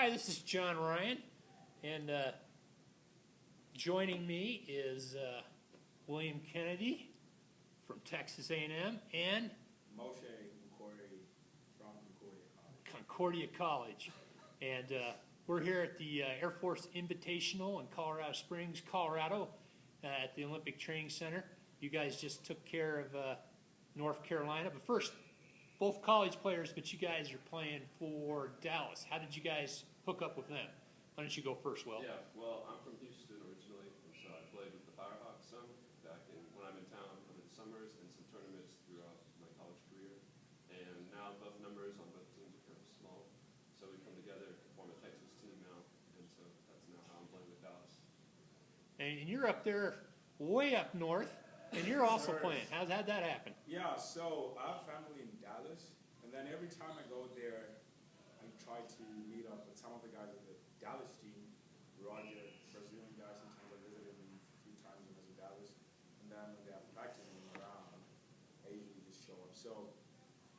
Hi, this is John Ryan, and joining me is William Kennedy from Texas A&M and Moshe Mukori from Concordia College. Concordia College. And we're here at the Air Force Invitational in Colorado Springs, Colorado, at the Olympic Training Center. You guys just took care of North Carolina. But first, both college players, but you guys are playing for Dallas. How did you guys hook up with them? Why don't you go first, Will? Yeah, well, I'm from Houston originally, so I played with the Firehawks some back when I'm in town over the summers and some tournaments throughout my college career. And now both numbers on both teams are kind of small, so we come together to form a Texas team now, and so that's now how I'm playing with Dallas. And you're up there, way up north, and you're also playing. How'd that happen? Yeah, so I have family in Dallas, and then every time I go there, I try to meet up with some of the guys of the Dallas team. Roger, Brazilian guy, sometimes I visited him a few times when I was in Dallas, and then when they have practicing around, I usually just show up. So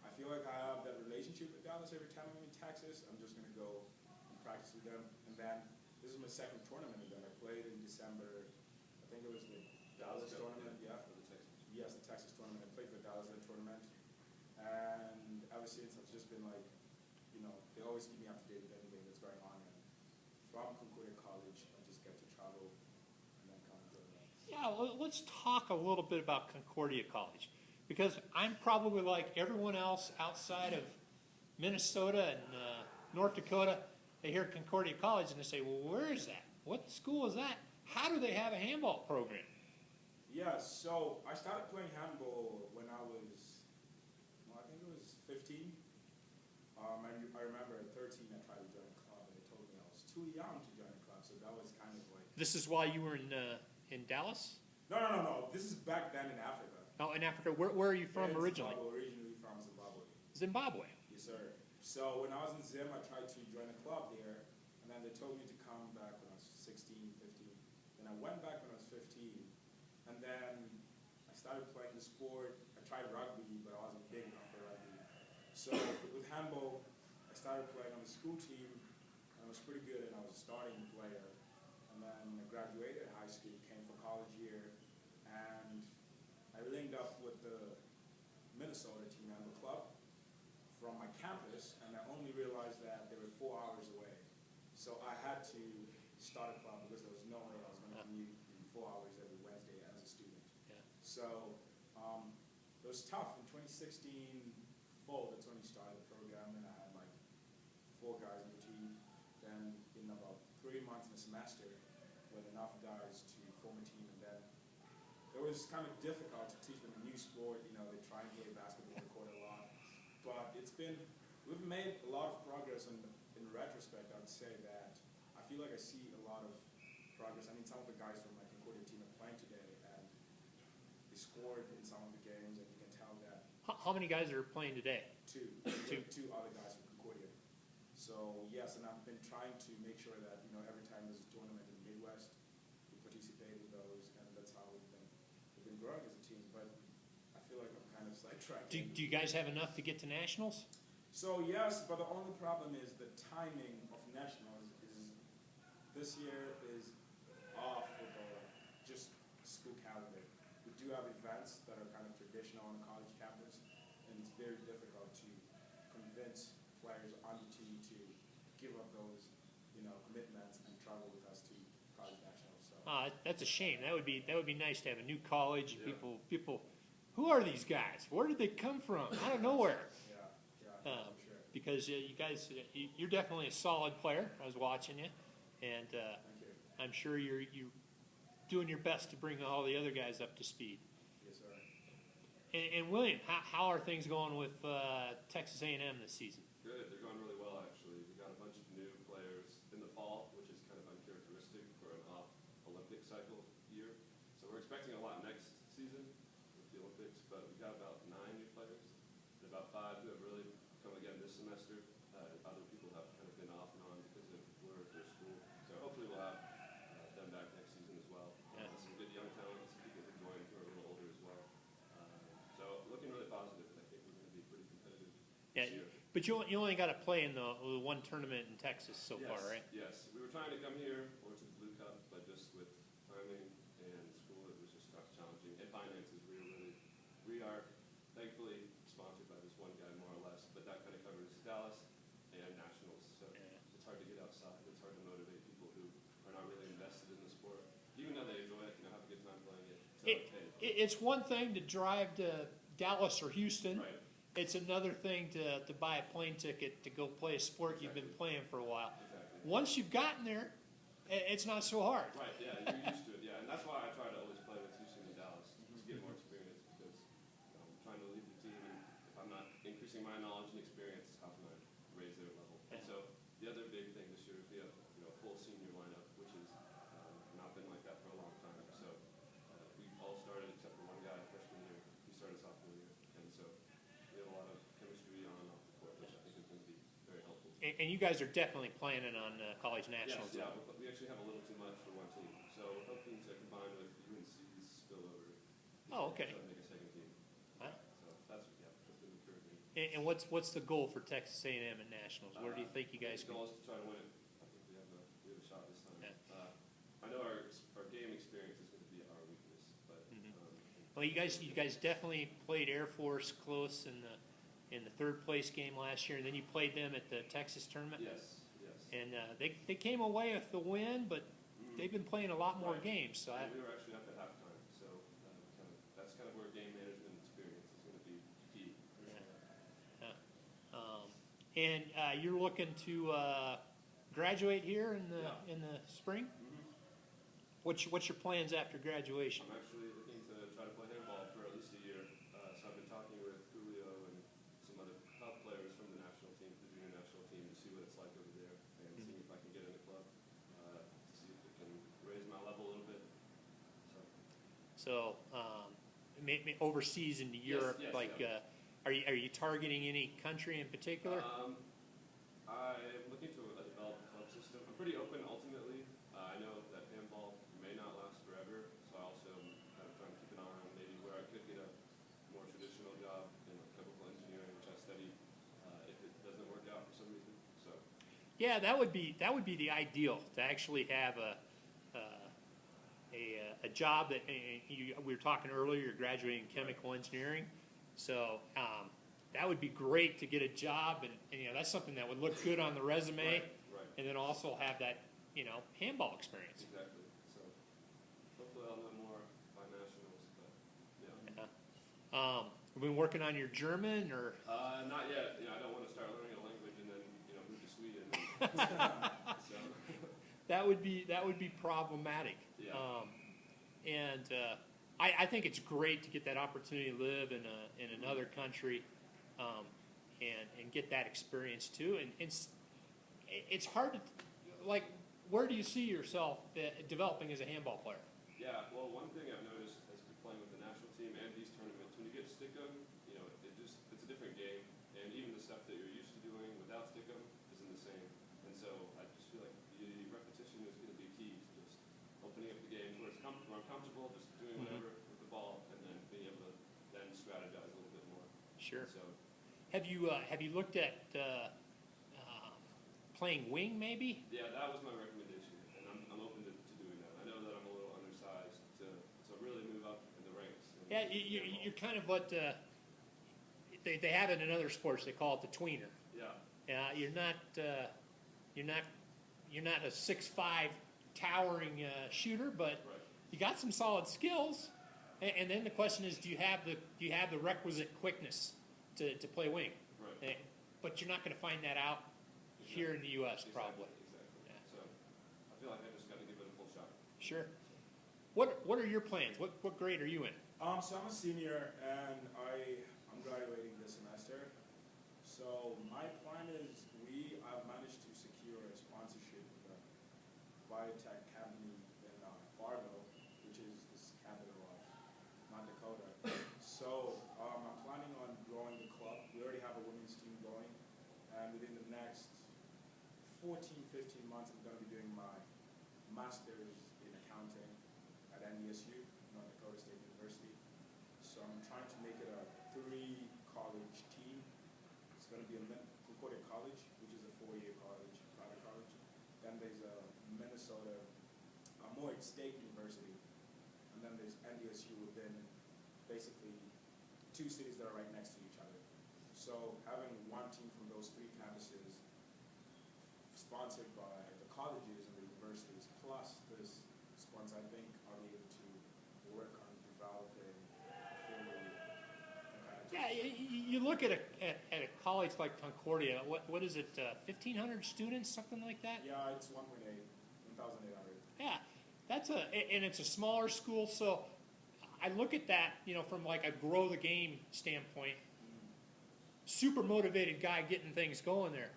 I feel like I have that relationship with Dallas every time I'm in Texas. I'm just going to go and practice with them. And then this is my second tournament with them. I played in December. I think it was the Dallas tournament, yeah. For the Texas. Yes, the Texas tournament. I played for Dallas that tournament. And ever since, I've just been like, you know, they always keep me up to date with anything that's going on. And from Concordia College, I just get to travel and then come to Yeah, let's talk a little bit about Concordia College, because I'm probably like everyone else outside of Minnesota and North Dakota. They hear Concordia College and they say, well, where is that? What school is that? How do they have a handball program? Yeah, so I started playing handball when I was, well, I think it was 15. I remember at 13 I tried to join a club and they told me I was too young to join a club, so that was kind of like... This is while you were in Dallas? No. This is back then in Africa. Oh, in Africa. Where are you from originally? Originally from Zimbabwe. Zimbabwe. Yes, sir. So when I was in Zim, I tried to join a club there, and then they told me to come back when I was 16, 15. Then I went back when I was 15, and then I started playing the sport. I tried rugby, but I wasn't big enough for rugby. So with handball, I started playing on the school team, and I was pretty good, and I was a starting player. And then I graduated high school, came for college year, and I linked up with the Minnesota team handball club from my campus, and I only realized that they were 4 hours away. So I had to start a club because there was no way I was going to commute in 4 hours every Wednesday as a student. Yeah. So it was tough. In 2016 fall, that's when we started the program, and I had like 4 guys in the team. Then in about 3 months in a semester, with enough guys to form a team, and then it was kind of difficult to teach them a new sport. You know, they try and play basketball on the court a lot, but we've made a lot of progress. And in retrospect, I would say that I feel like I see a lot of progress. I mean, some of the guys from my Concordia team are playing today, and they scored in some of the games, and you can tell that. How many guys are playing today? Two other guys from Concordia. So yes, and I've been trying to make sure that, you know, every time there's a tournament in the Midwest, we participate in those, and that's how we've been growing as a team. But I feel like I'm kind of sidetracked. Do you guys have enough to get to nationals? So yes, but the only problem is the timing of nationals is this year is off with just school calendar. We do have events that are kind of traditional on a college campus, and it's very difficult to convince players on the team to give up those, you know, commitments and travel with us to college nationals. So That's a shame. That would be nice to have a new college. Yeah. People, who are these guys? Where did they come from? Out of nowhere. yeah, for sure. Because you guys, you're definitely a solid player. I was watching you, and Thank you. I'm sure you're doing your best to bring all the other guys up to speed. Yes, sir. And William, how are things going with Texas A&M this season? Good, they're going really well actually. We got a bunch of new players in the fall, which is kind of uncharacteristic for an off Olympic cycle year. So we're expecting a lot next season with the Olympics, but we've got about 9 new players and about 5 who have really come again this semester. Other people have kind of been off and on because of work or school. So hopefully we'll have them back next season as well. Yeah. Some good young talent, some people who joined who are a little older as well. So looking really positive. I think we're going to be pretty competitive Yeah, this year. But you only got to play in the one tournament in Texas so Yes, far, right? Yes, we were trying to come here or to the Blue Cup, but just with timing and school, it was just challenging. And finances, we are thankfully sponsored by this one guy more or less, but that kind of covers Dallas and nationals. So it's hard to get outside. It's hard to motivate people who are not really invested in the sport, even though they enjoy it, have a good time playing it. It's one thing to drive to Dallas or Houston. Right. It's another thing to buy a plane ticket to go play a sport you've been playing for a while. Exactly. Once you've gotten there, it's not so hard. Right, yeah, you're used to it, yeah. And that's why I try to always play with Houston and Dallas, to get more experience, because I'm trying to lead the team, and if I'm not increasing my knowledge and experience, how can I raise their level? And so the other big thing this year is we have full senior lineup, which has not been like that for a long time. So we all started except for one guy freshman year. He started sophomore year. And so we have a lot of chemistry on and off the court, which I think is going to be very helpful. And you guys are definitely planning on college nationals. Yes, yeah, we actually have a little too much for one team. So we're hoping to combine with UNC's spillover. Oh, okay. To make a second team. Huh? So that's been encouraging. And what's the goal for Texas A&M at nationals? Where do you think you guys The can? goal is to try to win it. I think we have a shot this time. Yeah. I know our game experience is going to be our weakness, but Well, you guys definitely played Air Force close in the third place game last year, and then you played them at the Texas tournament. yes. And they came away with the win, but they've been playing a lot more Right. games. So We were actually up at halftime, so that's kind of where game management experience is going to be key. For sure. And you're looking to graduate here in the spring. Mm-hmm. What's your plans after graduation? I'm actually looking to try to play handball for at least a year. So I've been talking with Julio and some other top players from the national team, the junior national team, to see what it's like over there and see if I can get in a club, to see if it can raise my level a little bit. So overseas into Europe, yes, like yeah. are you targeting any country in particular? I'm looking to develop a club system. I'm pretty open ultimately. I know that handball may not last forever, so I also kind of trying to keep an eye on maybe where I could get a more traditional job in chemical engineering, which I studied, if it doesn't work out for some reason. So Yeah, that would be the ideal, to actually have a job that we were talking earlier. You're graduating in chemical engineering, so that would be great to get a job, and that's something that would look good on the resume, right. and then also have that handball experience. Exactly. So hopefully I'll know more by nationals, but yeah. Have been working on your German, or Not yet. I don't want to start learning a language and then move to Sweden. So. that would be problematic. Yeah. I think it's great to get that opportunity to live in another country, and get that experience too. And it's hard to, like, where do you see yourself developing as a handball player? Yeah, well, one thing I've noticed as playing with the national team and these tournaments, when you get stickum, it's a different game, and even the stuff that you're used to doing without stickum isn't the same. And so I just feel like the repetition is going to be key to just opening up the game where I'm comfortable just doing whatever with the ball, and then being able to then strategize a little bit more. Sure. So Have you looked at playing wing maybe? yeah, that was my recommendation, and I'm open to doing that. I know that I'm a little undersized to really move up in the ranks. Yeah, you're kind of what they have it in other sports. They call it the tweener. Yeah. You're not a 6'5" towering shooter, but Right. you got some solid skills. And then the question is, do you have the requisite quickness to play wing? Right. But you're not going to find that out here in the U.S. probably. Exactly. Yeah. So I feel like I just got to give it a full shot. Sure. What are your plans? What grade are you in? So I'm a senior, and I'm graduating this semester. So my plan is I've managed to secure a sponsorship with a biotech company in Fargo, which is this capital of North Dakota. So I'm planning on growing the club. We already have a women's team going, and within the next 14, 15 months, I'm going to be doing my master's in accounting at NDSU, North Dakota State University. So I'm trying to make it a 3-college team. It's going to be a then there's a Minnesota, more state university, and then there's NDSU within basically two cities that are right next to each other. So having one team from those three campuses sponsored by the colleges and the universities, plus this sponsor, I think are able to work on developing Yeah, you look at a college like Concordia. What is it? 1,500 students, something like that. Yeah, it's 1,800. Yeah, and it's a smaller school. So I look at that, from like a grow the game standpoint. Super motivated guy getting things going there.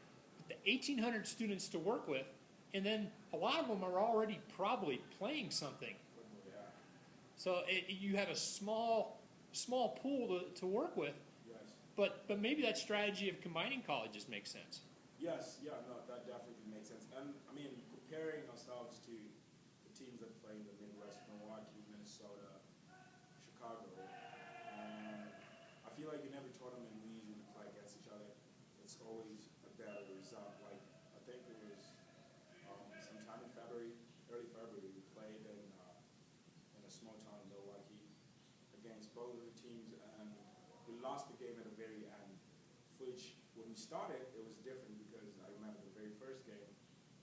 The 1,800 students to work with, and then a lot of them are already probably playing something. Yeah. So you have a small pool to work with. Yes. But maybe that strategy of combining colleges makes sense. Yes, yeah, no, that definitely makes sense. And I mean, comparing ourselves to the teams that play in the Midwest, Milwaukee, Minnesota, Chicago, I feel like in every tournament we usually play against each other. It's always a better result. Like, I think it was sometime in February, early February, we played in a small town in Milwaukee against both of the teams, and we lost the game at the very end, which when we started, it was different because I remember the very first game,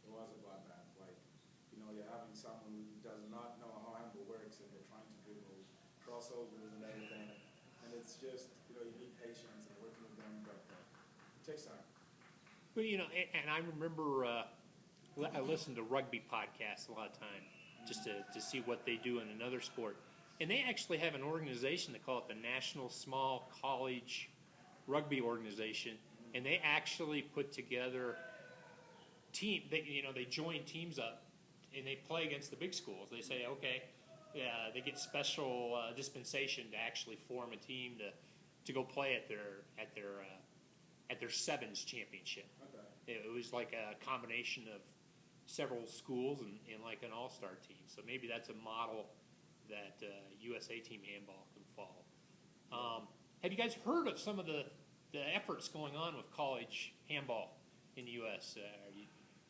it was about that. Like, you're having someone who does not know how handball works and they're trying to dribble crossovers and everything. And it's just, you need patience and working with them, but it takes time. Well, and I remember I listened to rugby podcasts a lot of time just to see what they do in another sport. And they actually have an organization, they call it the National Small College Rugby Organization, and they actually put together they join teams up and they play against the big schools. They say, okay, they get special dispensation to actually form a team to go play at their sevens championship. Okay. It was like a combination of several schools and like an all-star team. So maybe that's a model that USA Team Handball can follow. Have you guys heard of some of the efforts going on with college handball in the U.S.?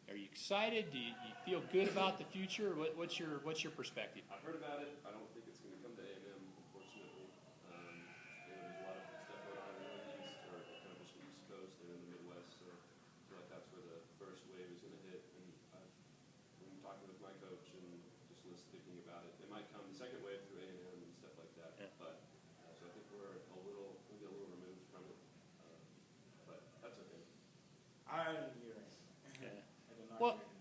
Are you excited? Do you feel good about the future? What's your perspective? I've heard about it. I don't think it's going to come to A&M, unfortunately. There's a lot of stuff going on in the Northeast, or kind of just the East Coast and in the Midwest. So I feel like that's where the first wave is going to hit. And I've been talking with my coach and just thinking about it. It might come the second wave through A&M and stuff like that. Yeah. But so I think we're maybe a little removed from it. But that's okay. I didn't hear anything. Yeah. I did not Well, hear anything.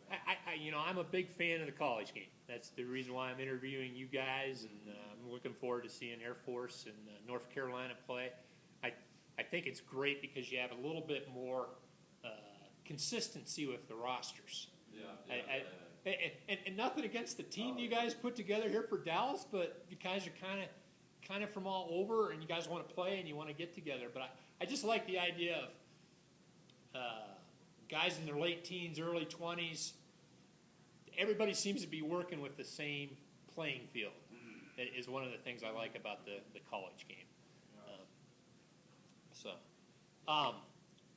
I'm a big fan of the college game. That's the reason why I'm interviewing you guys, and I'm looking forward to seeing Air Force and North Carolina play. I think it's great because you have a little bit more consistency with the rosters. Yeah. And nothing against the team you guys put together here for Dallas, but you guys are kind of from all over, and you guys want to play and you want to get together. But I just like the idea of guys in their late teens, early 20s. Everybody seems to be working with the same playing field. Is one of the things I like about the college game.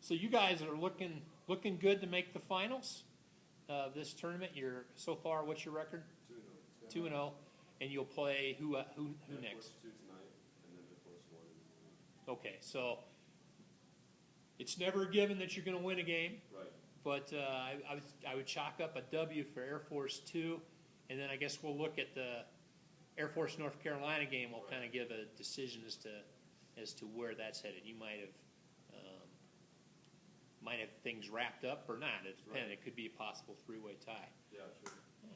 So you guys are looking good to make the finals of this tournament. So far, what's your record? 2-0. 2-0, and you'll play who next? Air Force 2 tonight, and then Air Force 1. Okay, so it's never a given that you're going to win a game. Right. But I would chalk up a W for Air Force 2, and then I guess we'll look at the Air Force North Carolina game. We'll kind of give a decision as to where that's headed. You might have things wrapped up or not. It depends. Right. It could be a possible three-way tie. Yeah, sure. Yeah.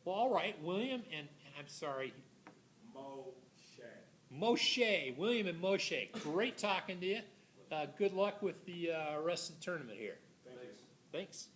Well, all right, William and I'm sorry, Moshe, William and Moshe. Great talking to you. Good luck with the rest of the tournament here. Thanks. Thanks.